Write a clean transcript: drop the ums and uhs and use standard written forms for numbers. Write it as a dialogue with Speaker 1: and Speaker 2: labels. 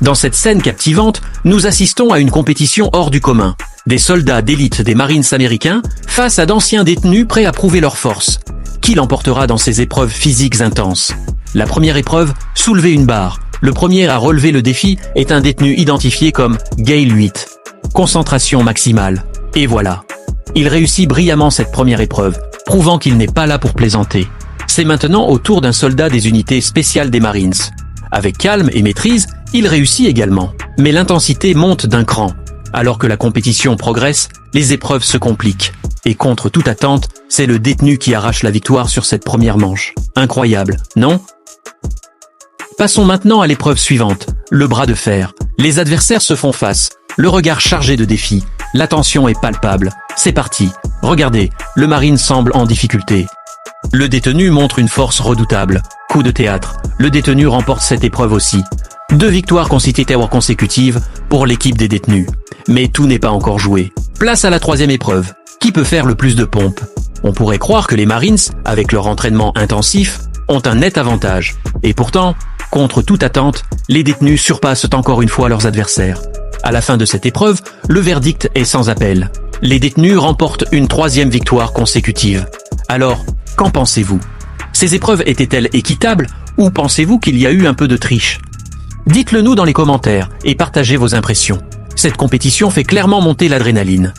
Speaker 1: Dans cette scène captivante, nous assistons à une compétition hors du commun. Des soldats d'élite des Marines américains face à d'anciens détenus prêts à prouver leur force. Qui l'emportera dans ces épreuves physiques intenses? La première épreuve, soulever une barre. Le premier à relever le défi est un détenu identifié comme Gale 8. Concentration maximale. Et voilà. Il réussit brillamment cette première épreuve, prouvant qu'il n'est pas là pour plaisanter. C'est maintenant au tour d'un soldat des unités spéciales des Marines. Avec calme et maîtrise, il réussit également. Mais l'intensité monte d'un cran. Alors que la compétition progresse, les épreuves se compliquent. Et contre toute attente, c'est le détenu qui arrache la victoire sur cette première manche. Incroyable, non? Passons maintenant à l'épreuve suivante, le bras de fer. Les adversaires se font face, le regard chargé de défis. La tension est palpable. C'est parti. Regardez, le Marine semble en difficulté. Le détenu montre une force redoutable. Coup de théâtre. Le détenu remporte cette épreuve aussi. 2 victoires consécutives pour l'équipe des détenus. Mais tout n'est pas encore joué. Place à la troisième épreuve. Qui peut faire le plus de pompes? On pourrait croire que les Marines, avec leur entraînement intensif, ont un net avantage. Et pourtant, contre toute attente, les détenus surpassent encore une fois leurs adversaires. À la fin de cette épreuve, le verdict est sans appel. Les détenus remportent une 3e victoire consécutive. Alors, qu'en pensez-vous? Ces épreuves étaient-elles équitables ou pensez-vous qu'il y a eu un peu de triche? Dites-le nous dans les commentaires et partagez vos impressions. Cette compétition fait clairement monter l'adrénaline.